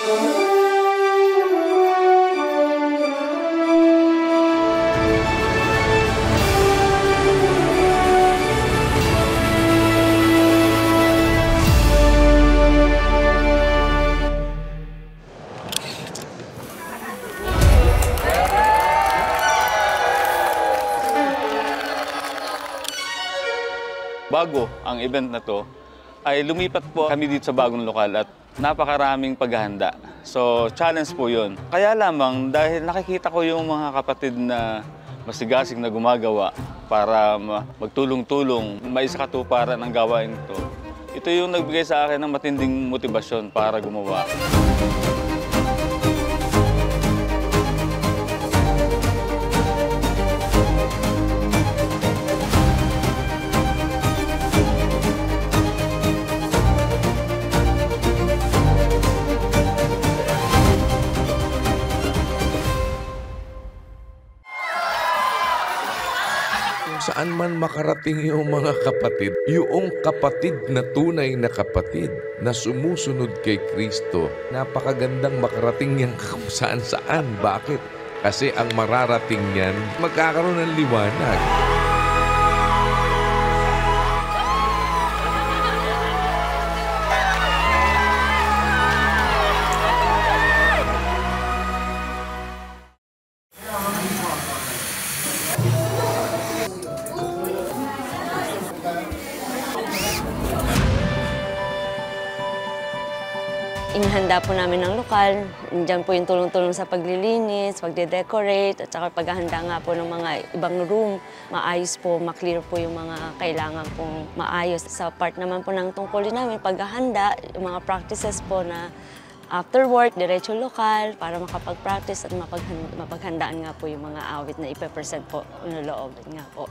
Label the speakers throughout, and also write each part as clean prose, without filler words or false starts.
Speaker 1: Bago ang event na to, ay lumipat po kami dito sa bagong lokal at napakaraming paghahanda. So, challenge po yun. Kaya lamang dahil nakikita ko yung mga kapatid na masigasig na gumagawa para magtulong-tulong, may isa katuparan ang gawain ito. Ito yung nagbigay sa akin ng matinding motibasyon para gumawa.
Speaker 2: Saan man makarating yung mga kapatid, yung kapatid na tunay na kapatid na sumusunod kay Kristo, napakagandang makarating yan kung saan-saan. Bakit? Kasi ang mararating yan, magkakaroon ng liwanag.
Speaker 3: Inihanda po namin ng lokal. Diyan po yung tulong-tulong sa paglilinis, pagde-decorate, at saka paghahanda nga po ng mga ibang room. Maayos po, maklear po yung mga kailangan pong maayos. Sa part naman po ng tungkulin namin, paghahanda, yung mga practices po na after work, diretso lokal, para makapag-practice at mapaghandaan nga po yung mga awit na ipe-present po, unuloobin nga po.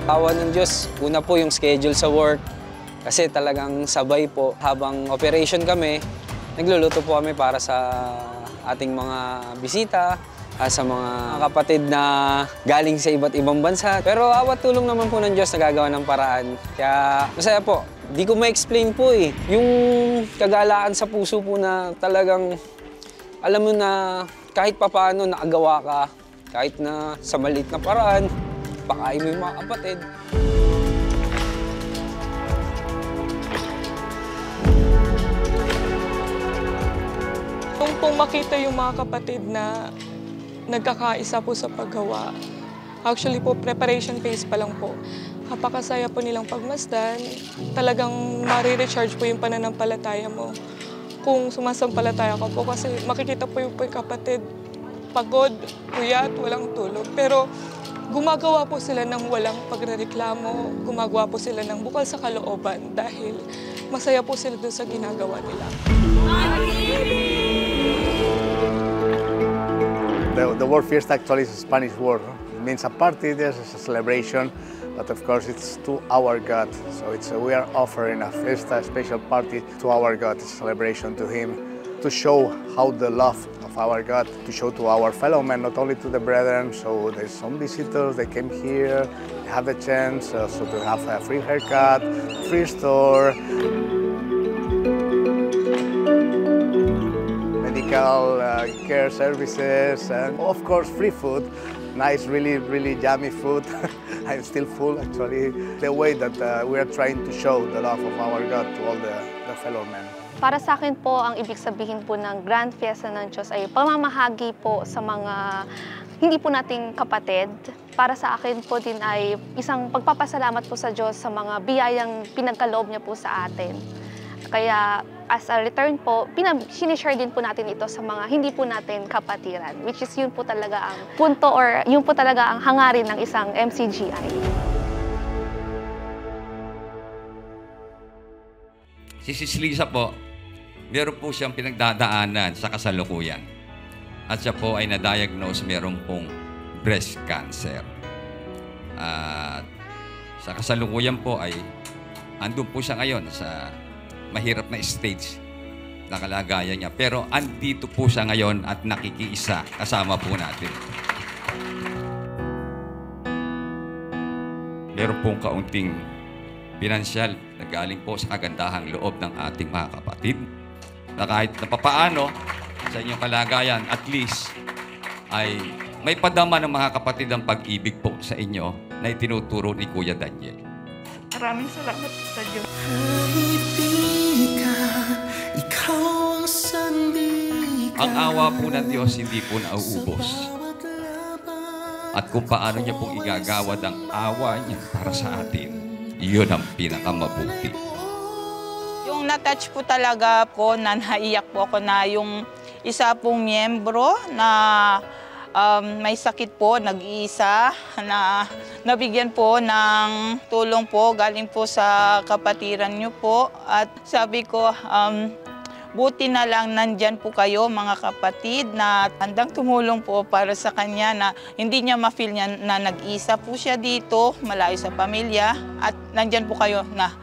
Speaker 4: Awa ng Diyos, una po yung schedule sa work kasi talagang sabay po. Habang operation kami, nagluluto po kami para sa ating mga bisita, sa mga kapatid na galing sa iba't ibang bansa. Pero awat tulong naman po ng Diyos, nagagawa ng paraan. Kaya masaya po. Di ko ma-explain po eh. Yung kagalaan sa puso po na talagang alam mo na kahit papaano nakagawa ka, kahit na sa maliit na paraan, pakain mo yung mga kapatid.
Speaker 5: Kung pong makita yung mga kapatid na nagkakaisa po sa paggawa, actually po, preparation phase pa lang po. Kapakasaya po nilang pagmasdan, talagang marirecharge po yung pananampalataya mo. Kung sumasampalataya ka po, kasi makikita po yung kapatid, pagod, puyat, walang tulog. Pero gumagawa po sila ng walang pagrereklamo, gumagawa po sila ng bukal sa kalooban dahil masaya po sila doon sa ginagawa nila.
Speaker 6: The word fiesta actually is a Spanish word. It means a party, there's a celebration, but of course it's to our God. So we are offering a fiesta, a special party to our God, it's a celebration to Him, to show how the love of our God, to show to our fellow men, not only to the brethren. So there's some visitors, they came here, they have the chance so to have a free haircut, free store, medical care services, and of course free food. Nice, really yummy food. I'm still full actually. The way that we are trying to show the love of our God to all the fellow men.
Speaker 7: Para sa akin po, ang ibig sabihin po ng Grand Fiesta ng Diyos ay pamamahagi po sa mga hindi po nating kapatid. Para sa akin po din ay isang pagpapasalamat po sa Diyos sa mga biyayang pinagkaloob niya po sa atin. Kaya as a return po, sinishare din po natin ito sa mga hindi po natin kapatiran, which is yun po talaga ang punto or yun po talaga ang hangarin ng isang MCGI.
Speaker 8: Si Sis Lisa po, meron po siyang pinagdadaanan sa kasalukuyan. At siya po ay na-diagnose meron pong breast cancer. At sa kasalukuyan po ay andun po siya ngayon sa mahirap na stage na kalagayan niya. Pero andito po siya ngayon at nakikiisa kasama po natin. Meron pong kaunting pinansyal na galing po sa kagandahang loob ng ating mga kapatid, na kahit napapaano sa inyong kalagayan, at least ay may padama ng mga kapatid ang pag-ibig po sa inyo na itinuturo ni Kuya Daniel.
Speaker 9: Maraming salamat po sa Diyos.
Speaker 8: Ang awa po ng Diyos hindi po nauubos. At kung paano niya pong igagawad ang awa niya para sa atin, yun ang pinakamabuti.
Speaker 9: Yung na-touch po talaga po, naiyak po ako na yung isa pong miyembro na may sakit po, nag-iisa, na nabigyan po ng tulong po, galing po sa kapatiran niyo po. At sabi ko, buti na lang nandyan po kayo mga kapatid na handang tumulong po para sa kanya na hindi niya ma-feel niya na nag-isa po siya dito, malayo sa pamilya, at nandyan po kayo na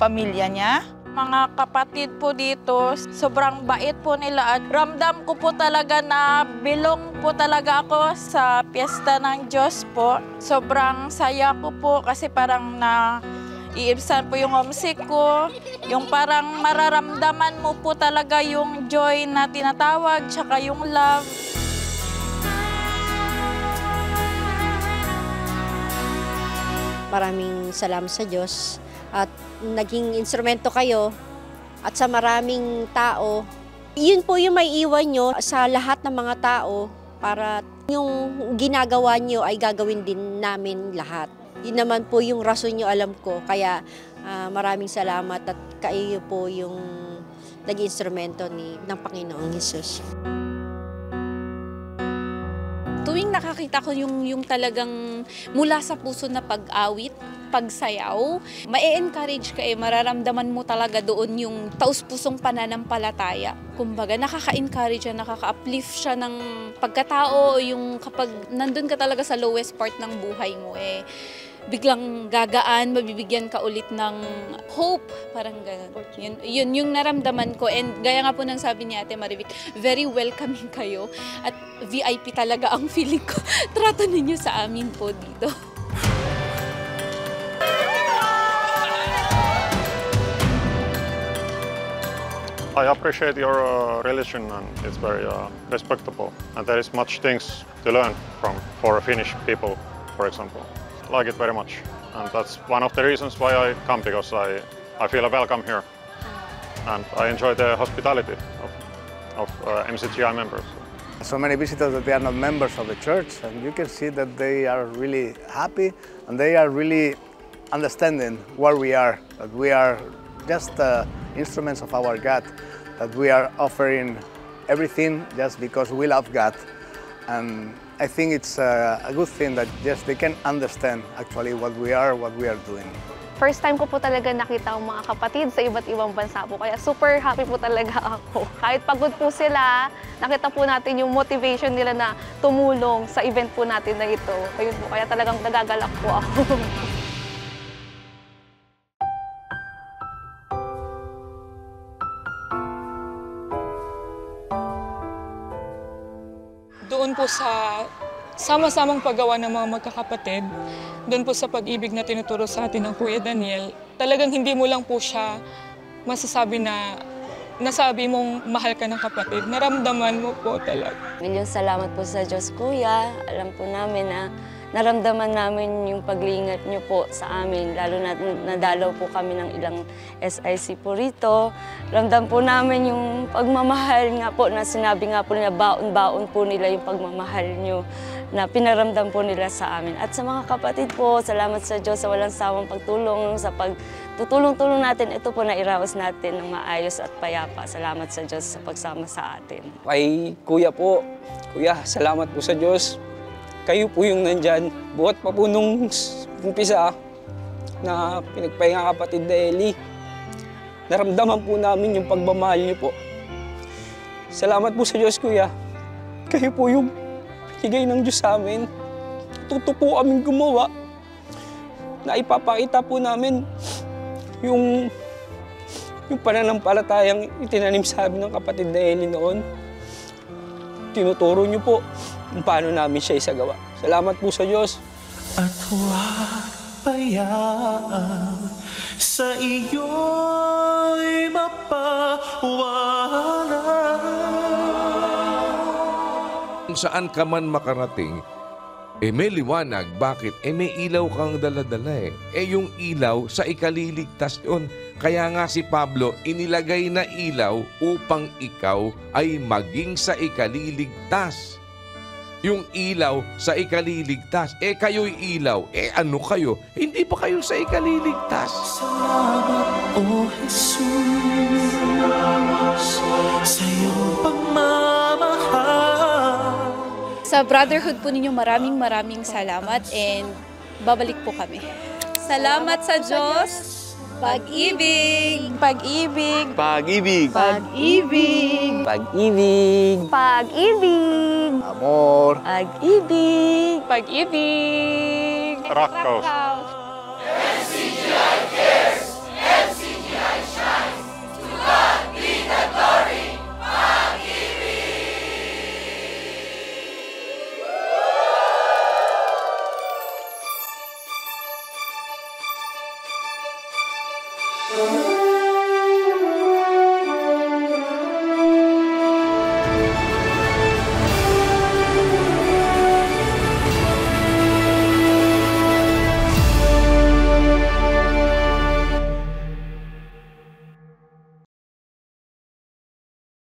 Speaker 9: pamilya niya.
Speaker 10: Mga kapatid po dito, sobrang bait po nila at ramdam ko po talaga na belong po talaga ako sa piyesta ng Diyos po. Sobrang saya ko po kasi parang iibsan po yung homesick ko, yung parang mararamdaman mo po talaga yung joy na tinatawag, tsaka yung love.
Speaker 11: Maraming salamat sa Diyos at naging instrumento kayo at sa maraming tao. Yun po yung may iwan nyo sa lahat ng mga tao para yung ginagawa nyo ay gagawin din namin lahat. Yun naman po yung rason nyo, alam ko. Kaya maraming salamat at kayo po yung naging instrumento ng Panginoong Hesus.
Speaker 12: Tuwing nakakita ko yung talagang mula sa puso na pag-awit, pagsayaw, ma-encourage ka mararamdaman mo talaga doon yung taus-pusong pananampalataya. Kumbaga, nakaka-encourage siya, nakaka-uplift siya ng pagkatao, yung kapag nandun ka talaga sa lowest part ng buhay mo, biglang gagaan, mabibigyan ka ulit ng hope, parang gano'n. Yun yung naramdaman ko, and gaya nga po ng sabi ni Ate Marivic, very welcoming kayo at VIP talaga ang feeling ko. Trato ninyo sa amin po dito.
Speaker 13: I appreciate your religion, and it's very respectable, and there is much things to learn from for Finnish people, for example. I like it very much, and that's one of the reasons why I come, because I feel welcome here, and I enjoy the hospitality of MCGI members.
Speaker 6: So many visitors that they are not members of the church, and you can see that they are really happy and they are really understanding where we are, that we are just instruments of our God, that we are offering everything just because we love God. And I think it's a good thing that just they can understand actually what we are doing.
Speaker 7: First time ko po talaga nakita ang mga kapatid sa iba't ibang bansa po, kaya super happy po talaga ako. Kahit pagod po sila, nakita po natin yung motivation nila na tumulong sa event po natin na ito. Ayun po, kaya talagang nagagalak po ako.
Speaker 5: Doon po sa sama-samang paggawa ng mga magkakapatid, doon po sa pag-ibig na tinuturo sa atin ng Kuya Daniel, talagang hindi mo lang po siya masasabi na nasabi mong mahal ka ng kapatid. Naramdaman mo po talaga.
Speaker 3: Milyong salamat po sa Diyos, Kuya. Alam po namin na naramdaman namin yung pag-iingat niyo po sa amin, lalo na nadalaw po kami ng ilang SIC po rito. Ramdam po namin yung pagmamahal nga po na sinabi nga po nila, baon-baon po nila yung pagmamahal niyo na pinaramdam po nila sa amin. At sa mga kapatid po, salamat sa Diyos sa walang sawang pagtulong, sa pagtutulong-tulong natin. Ito po na iraos natin ng maayos at payapa. Salamat sa Diyos sa pagsama sa atin.
Speaker 4: Kay Kuya po, Kuya, salamat po sa Diyos. Kayo po yung nandyan. Buhat pa po nung umpisa na pinagpahinga kapatid na Eli. Naramdaman po namin yung pagmamahal niyo po. Salamat po sa Diyos, Kuya. Kayo po yung pinigay ng Diyos sa amin. Tuto po kaming gumawa. Na ipapakita po namin yung pananampalatayang itinanim sa amin ng kapatid na Eli noon. Tinuturo niyo po kung paano namin siya isagawa. Salamat po sa Diyos.
Speaker 14: At huwag hayaan sa iyo'y mapawalan.
Speaker 2: Kung saan ka man makarating, may liwanag. Bakit? May ilaw kang dala-dala yung ilaw, sa ikaliligtas yun. Kaya nga si Pablo, inilagay na ilaw upang ikaw ay maging sa ikaliligtas. Yung ilaw sa ikaliligtas. Kayo'y ilaw. Ano kayo? Hindi pa kayo sa ikaliligtas.
Speaker 14: Salamat, O Jesus, sa iyong pagmamahal.
Speaker 12: Sa brotherhood po ninyo, maraming salamat and babalik po kami. Salamat sa Diyos. Pag-ibig. Pag-ibig.
Speaker 1: Pag-ibig.
Speaker 3: Pag-ibig.
Speaker 4: Pag-ibig.
Speaker 3: Pag-ibig.
Speaker 6: Amor.
Speaker 3: Pag-ibig.
Speaker 5: Pag-ibig.
Speaker 13: Rakkaus.
Speaker 14: MCGI cares. MCGI shines. To God be the glory. Pag-ibig.